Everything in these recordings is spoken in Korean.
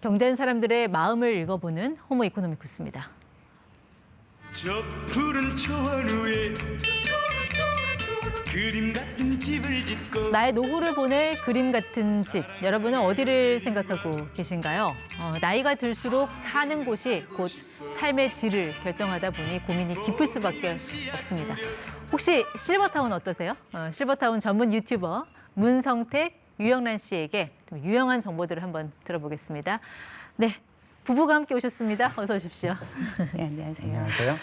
경제하는 사람들의 마음을 읽어보는 호모 이코노미쿠스입니다. 저 푸른 초원 위에 그림 같은 집을 짓고 나의 노후를 보낼 그림 같은 집. 여러분은 어디를 생각하고 계신가요? 나이가 들수록 사는 곳이 곧 삶의 질을 결정하다 보니 고민이 깊을 수밖에 없습니다. 혹시 실버타운 어떠세요? 실버타운 전문 유튜버 문성택, 유영란 씨에게 좀 유용한 정보들을 한번 들어보겠습니다. 네, 부부가 함께 오셨습니다. 어서 오십시오. 네, 안녕하세요. 안녕하세요.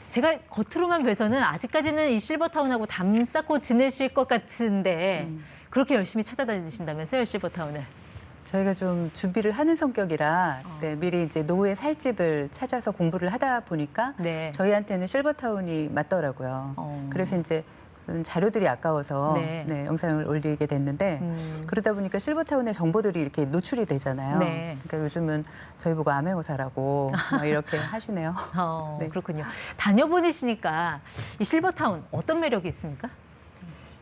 제가 겉으로만 봐서는 아직까지는 이 실버타운하고 담 쌓고 지내실 것 같은데 그렇게 열심히 찾아다니신다면서요, 실버타운을? 저희가 좀 준비를 하는 성격이라 네, 미리 이제 노후에 살 집을 찾아서 공부를 하다 보니까 네. 저희한테는 실버타운이 맞더라고요. 그래서 이제 자료들이 아까워서 네. 네, 영상을 올리게 됐는데 그러다 보니까 실버타운의 정보들이 이렇게 노출이 되잖아요. 네. 그러니까 요즘은 저희 보고 암행어사라고 막 이렇게 하시네요. 네. 그렇군요. 다녀보시니까 이 실버타운 어떤 매력이 있습니까?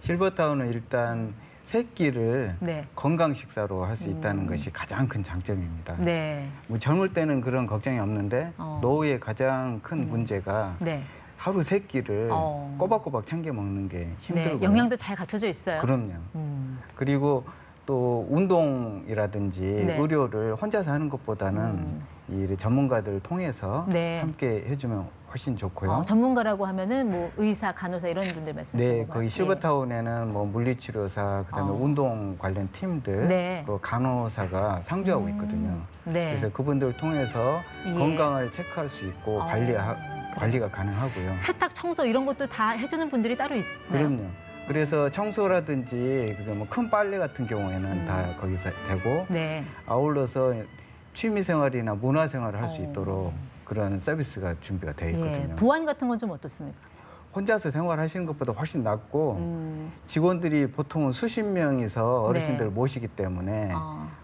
실버타운은 일단 새끼를 네. 건강 식사로 할 수 있다는 것이 가장 큰 장점입니다. 네. 뭐 젊을 때는 그런 걱정이 없는데 노후의 가장 큰 문제가 네. 하루 세 끼를 꼬박꼬박 챙겨 먹는 게 힘들고요. 네. 영양도 잘 갖춰져 있어요. 그럼요. 그리고 또 운동이라든지 네. 의료를 혼자서 하는 것보다는 이 전문가들을 통해서 네. 함께 해주면 훨씬 좋고요. 전문가라고 하면은 뭐 의사, 간호사 이런 분들 말씀하시는 네, 건가요? 거기 실버타운에는 뭐 물리치료사, 그다음에 운동 관련 팀들, 네. 그 간호사가 상주하고 있거든요. 네. 그래서 그분들 통해서 예. 건강을 체크할 수 있고 관리가 가능하고요. 세탁, 청소 이런 것도 다 해주는 분들이 따로 있나요? 그럼요. 그래서 청소라든지 뭐 큰 빨래 같은 경우에는 다 거기서 되고 네. 아울러서 취미 생활이나 문화 생활을 할 수 있도록 그런 서비스가 준비가 되어 있거든요. 예. 보안 같은 건 좀 어떻습니까? 혼자서 생활하시는 것보다 훨씬 낫고 직원들이 보통은 수십 명이서 어르신들을 네. 모시기 때문에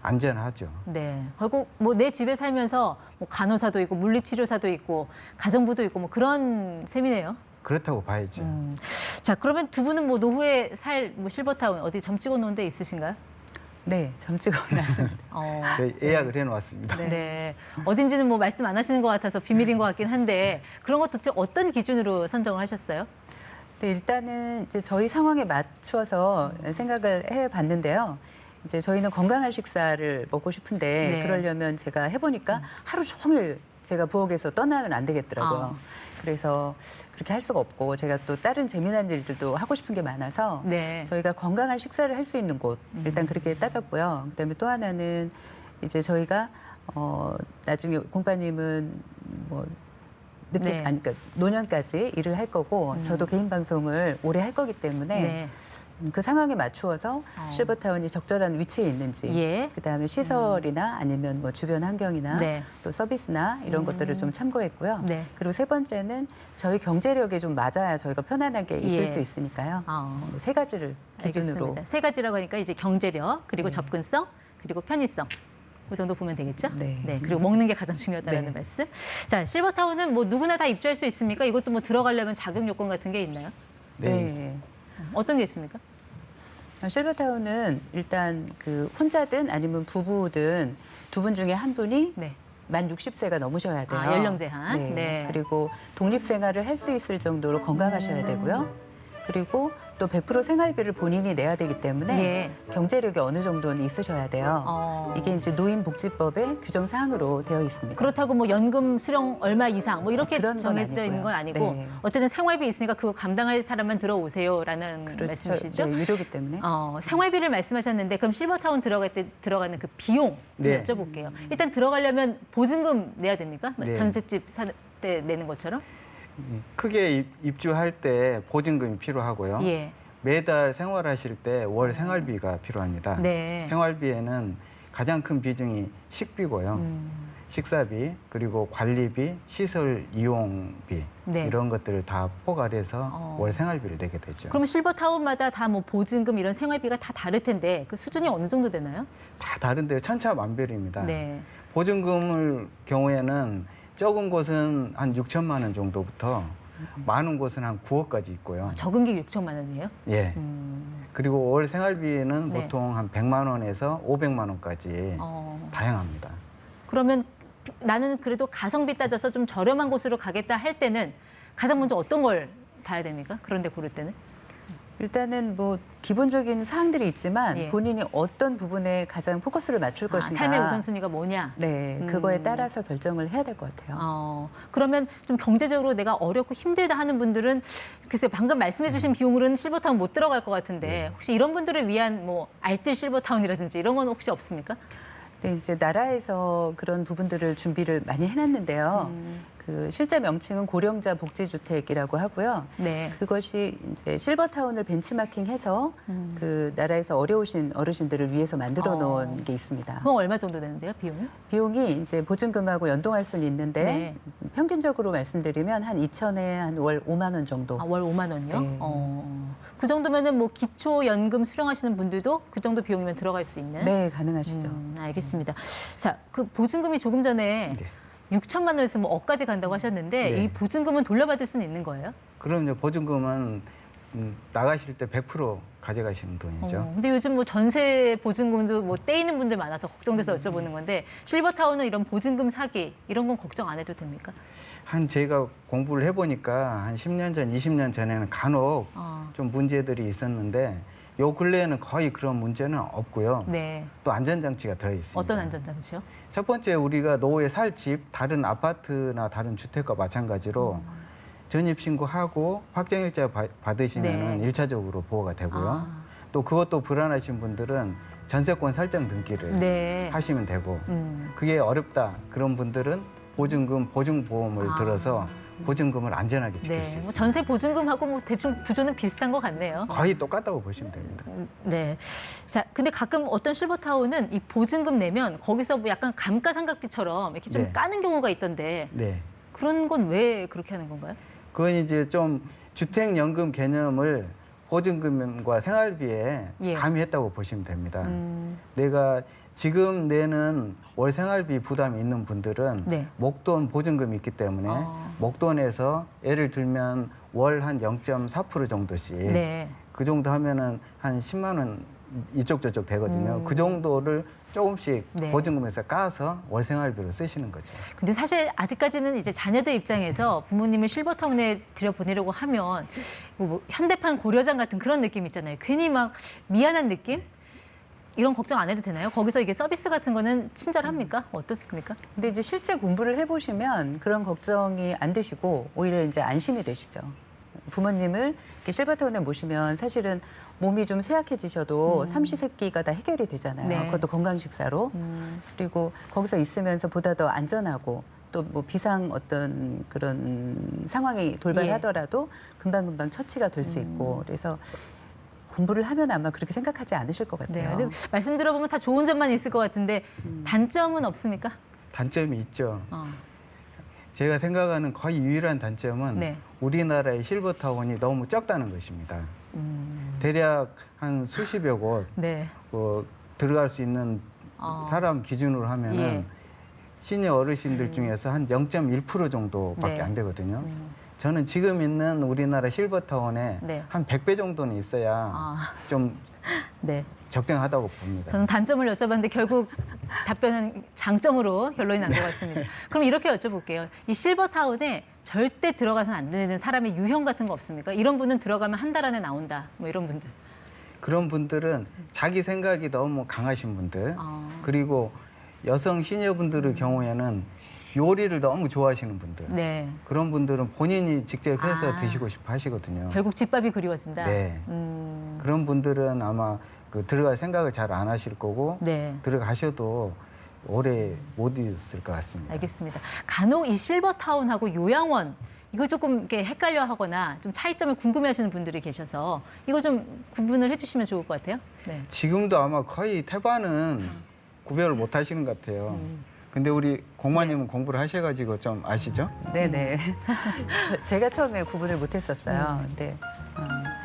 안전하죠. 네. 결국 뭐 내 집에 살면서 뭐 간호사도 있고 물리치료사도 있고 가정부도 있고 뭐 그런 셈이네요. 그렇다고 봐야죠. 자, 그러면 두 분은 뭐 노후에 살 뭐 실버타운 어디 점 찍어 놓은 데 있으신가요? 네, 점 찍어놨습니다. 저희 예약을 해놓았습니다. 네. 어딘지는 뭐 말씀 안 하시는 것 같아서 비밀인 것 같긴 한데 그런 것도 어떤 기준으로 선정을 하셨어요? 네, 일단은 이제 저희 상황에 맞추어서 생각을 해봤는데요. 이제 저희는 건강한 식사를 먹고 싶은데 네. 그러려면 제가 해보니까 하루 종일 제가 부엌에서 떠나면 안 되겠더라고요. 그래서 그렇게 할 수가 없고 제가 또 다른 재미난 일들도 하고 싶은 게 많아서 네. 저희가 건강한 식사를 할 수 있는 곳 일단 그렇게 따졌고요. 그다음에 또 하나는 이제 저희가 나중에 공파님은 뭐 늦게 네. 아니 그러니까 노년까지 일을 할 거고 저도 개인 방송을 오래 할 거기 때문에 네. 그 상황에 맞추어서 실버타운이 적절한 위치에 있는지, 예. 그다음에 시설이나 아니면 뭐 주변 환경이나 네. 또 서비스나 이런 것들을 좀 참고했고요. 네. 그리고 세 번째는 저희 경제력에 좀 맞아야 저희가 편안하게 있을 예. 수 있으니까요. 아. 세 가지를 기준으로. 알겠습니다. 세 가지라고 하니까 이제 경제력, 그리고 접근성, 그리고 편의성. 그 정도 보면 되겠죠? 네. 그리고 먹는 게 가장 중요하다는 네. 말씀. 자, 실버타운은 뭐 누구나 다 입주할 수 있습니까? 이것도 뭐 들어가려면 자격 요건 같은 게 있나요? 네. 어떤 게 있습니까? 실버타운은 일단 그 혼자든 아니면 부부든 두 분 중에 한 분이 네. 만 60세가 넘으셔야 돼요. 연령 제한. 네. 네. 그리고 독립 생활을 할 수 있을 정도로 건강하셔야 되고요. 그리고 또 100% 생활비를 본인이 내야 되기 때문에 예. 경제력이 어느 정도는 있으셔야 돼요. 이게 이제 노인복지법의 규정 사항으로 되어 있습니다. 그렇다고 뭐 연금 수령 얼마 이상 뭐 이렇게 그런 건 정해져 있는 아니고요. 건 아니고 네. 어쨌든 생활비 있으니까 그거 감당할 사람만 들어오세요라는 그렇죠. 말씀이시죠? 네, 유료기 때문에. 생활비를 말씀하셨는데 그럼 실버타운 들어갈 때 들어가는 그 비용 좀 네. 여쭤볼게요. 일단 들어가려면 보증금 내야 됩니까? 네. 전셋집 살 때 내는 것처럼? 크게 입주할 때 보증금이 필요하고요. 예. 매달 생활하실 때 월 생활비가 필요합니다. 네. 생활비에는 가장 큰 비중이 식비고요. 식사비, 그리고 관리비, 시설 이용비 네. 이런 것들을 다 포괄해서 월 생활비를 내게 되죠. 그러면 실버타운마다 다 뭐 보증금 이런 생활비가 다 다를 텐데 그 수준이 어느 정도 되나요? 다 다른데 천차만별입니다. 네. 보증금을 경우에는 적은 곳은 한 6천만 원 정도부터 많은 곳은 한 9억까지 있고요. 적은 게 6천만 원이에요? 예. 그리고 월 생활비는 네. 보통 한 100만 원에서 500만 원까지 다양합니다. 그러면 나는 그래도 가성비 따져서 좀 저렴한 곳으로 가겠다 할 때는 가장 먼저 어떤 걸 봐야 됩니까? 그런데 고를 때는? 일단은 뭐 기본적인 사항들이 있지만 예. 본인이 어떤 부분에 가장 포커스를 맞출 것인가. 삶의 우선순위가 뭐냐? 네, 그거에 따라서 결정을 해야 될 것 같아요. 그러면 좀 경제적으로 내가 어렵고 힘들다 하는 분들은 글쎄 방금 말씀해주신 비용으로는 실버타운 못 들어갈 것 같은데 혹시 이런 분들을 위한 뭐 알뜰 실버타운이라든지 이런 건 혹시 없습니까? 네, 이제 나라에서 그런 부분들을 준비를 많이 해놨는데요. 그 실제 명칭은 고령자 복지주택이라고 하고요. 네. 그것이 이제 실버타운을 벤치마킹해서 그 나라에서 어려우신 어르신들을 위해서 만들어 놓은 게 있습니다. 그건 얼마 정도 되는데요, 비용이? 비용이 이제 보증금하고 연동할 수는 있는데 네. 평균적으로 말씀드리면 한 2천에 한 월 5만 원 정도. 월 5만 원이요? 네. 그 정도면은 뭐 기초연금 수령하시는 분들도 그 정도 비용이면 들어갈 수 있는? 네, 가능하시죠. 알겠습니다. 자, 그 보증금이 조금 전에 네. 6천만 원에서 뭐 억까지 간다고 하셨는데 네. 이 보증금은 돌려받을 수는 있는 거예요? 그럼요. 보증금은 나가실 때 100% 가져가시는 돈이죠. 근데 요즘 뭐 전세 보증금도 뭐 떼이는 분들 많아서 걱정돼서 여쭤보는 건데 실버타운은 이런 보증금 사기 이런 건 걱정 안 해도 됩니까? 제가 공부를 해보니까 한 10년 전, 20년 전에는 간혹 좀 문제들이 있었는데 요 근래에는 거의 그런 문제는 없고요. 네. 또 안전장치가 더 있습니다. 어떤 안전장치요? 첫 번째 우리가 노후에 살 집, 다른 아파트나 다른 주택과 마찬가지로 전입신고하고 확정일자 받으시면 네. 일차적으로 보호가 되고요. 또 그것도 불안하신 분들은 전세권 설정 등기를 네. 하시면 되고 음. 그게 어렵다 그런 분들은 보증금, 보증보험을 들어서 보증금을 안전하게 지킬 수 네. 있습니다. 뭐 전세 보증금하고 뭐 대충 구조는 비슷한 것 같네요. 거의 똑같다고 보시면 됩니다. 네. 자, 근데 가끔 어떤 실버타운은 이 보증금 내면 거기서 뭐 약간 감가상각비처럼 이렇게 좀 네. 까는 경우가 있던데 네. 그런 건 왜 그렇게 하는 건가요? 그건 이제 좀 주택연금 개념을 보증금과 생활비에 예. 가미했다고 보시면 됩니다. 내가 지금 내는 월 생활비 부담이 있는 분들은 네. 목돈 보증금이 있기 때문에 목돈에서 예를 들면 월 한 0.4% 정도씩 네. 그 정도 하면은 한 10만 원 이쪽 저쪽 되거든요. 그 정도를 조금씩 네. 보증금에서 까서 월 생활비로 쓰시는 거죠. 근데 사실 아직까지는 이제 자녀들 입장에서 부모님을 실버타운에 들여보내려고 하면 뭐 현대판 고려장 같은 그런 느낌 있잖아요. 괜히 막 미안한 느낌? 이런 걱정 안 해도 되나요? 거기서 이게 서비스 같은 거는 친절합니까? 어떻습니까? 근데 이제 실제 공부를 해보시면 그런 걱정이 안 되시고 오히려 이제 안심이 되시죠. 부모님을 이렇게 실버타운에 모시면 사실은 몸이 좀 쇠약해지셔도 삼시세끼가 다 해결이 되잖아요. 네. 그것도 건강 식사로. 그리고 거기서 있으면서 보다 더 안전하고 또 뭐 비상 어떤 그런 상황이 돌발하더라도 금방금방 처치가 될 수 있고 그래서 공부를 하면 아마 그렇게 생각하지 않으실 것 네. 같아요. 근데 말씀 들어보면 다 좋은 점만 있을 것 같은데 단점은 없습니까? 단점이 있죠. 어. 제가 생각하는 거의 유일한 단점은 네. 우리나라의 실버타운이 너무 적다는 것입니다. 대략 한 수십여 곳 네. 들어갈 수 있는 사람 기준으로 하면은 예. 시니어 어르신들 중에서 한 0.1% 정도밖에 네. 안 되거든요. 저는 지금 있는 우리나라 실버타운에 네. 한 100배 정도는 있어야 좀 네. 적정하다고 봅니다. 저는 단점을 여쭤봤는데 결국 답변은 장점으로 결론이 난 것 같습니다. 그럼 이렇게 여쭤볼게요. 이 실버타운에 절대 들어가서는 안 되는 사람의 유형 같은 거 없습니까? 이런 분은 들어가면 한 달 안에 나온다. 뭐 이런 분들. 그런 분들은 자기 생각이 너무 강하신 분들 그리고 여성 시니어분들의 경우에는 요리를 너무 좋아하시는 분들 네. 그런 분들은 본인이 직접 해서 아. 드시고 싶어 하시거든요. 결국 집밥이 그리워진다. 네. 그런 분들은 아마 들어갈 생각을 잘 안 하실 거고 네. 들어가셔도 오래 못 있을 것 같습니다. 알겠습니다. 간혹 이 실버타운하고 요양원 이걸 조금 이렇게 헷갈려하거나 좀 차이점을 궁금해하시는 분들이 계셔서 이거 좀 구분을 해주시면 좋을 것 같아요. 네. 지금도 아마 거의 태반은 구별을 못 하시는 것 같아요. 근데 우리 공마님은 공부를 하셔가지고 좀 아시죠? 네네. 제가 처음에 구분을 못했었어요. 근데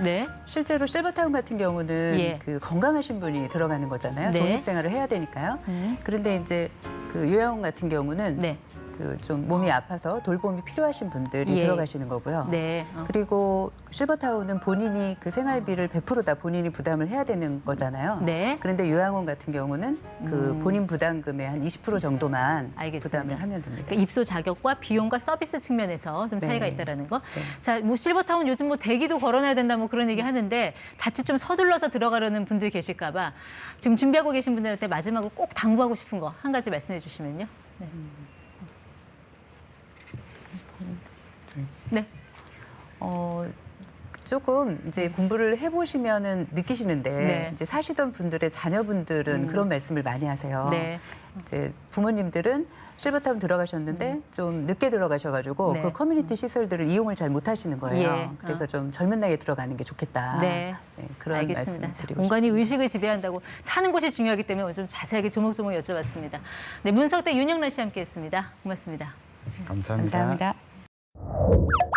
네. 실제로 실버타운 같은 경우는 예. 그 건강하신 분이 들어가는 거잖아요. 네. 독립생활을 해야 되니까요. 그런데 이제 그 요양원 같은 경우는 네. 그 좀 몸이 아파서 돌봄이 필요하신 분들이 예. 들어가시는 거고요. 네. 그리고 실버타운은 본인이 그 생활비를 100% 다 본인이 부담을 해야 되는 거잖아요. 네. 그런데 요양원 같은 경우는 그 본인 부담금의 한 20% 정도만 알겠습니다. 부담을 하면 됩니다. 그러니까 입소 자격과 비용과 서비스 측면에서 좀 차이가 네. 있다라는 거. 네. 자, 뭐 실버타운 요즘 뭐 대기도 걸어놔야 된다 뭐 그런 얘기 하는데 자칫 좀 서둘러서 들어가려는 분들 계실까 봐 지금 준비하고 계신 분들한테 마지막으로 꼭 당부하고 싶은 거 한 가지 말씀해 주시면요. 네. 네. 조금 이제 공부를 해보시면은 느끼시는데 네. 이제 사시던 분들의 자녀분들은 그런 말씀을 많이 하세요. 네. 이제 부모님들은 실버타운 들어가셨는데 좀 늦게 들어가셔가지고 네. 그 커뮤니티 시설들을 이용을 잘 못하시는 거예요. 예. 그래서 좀 젊은 나이에 들어가는 게 좋겠다. 네. 그런 알겠습니다. 말씀 자, 드리고 공간이 싶습니다. 의식을 지배한다고 사는 곳이 중요하기 때문에 오늘 좀 자세하게 조목조목 여쭤봤습니다. 네, 문석대 윤영란 씨 함께했습니다. 고맙습니다. 감사합니다. 감사합니다.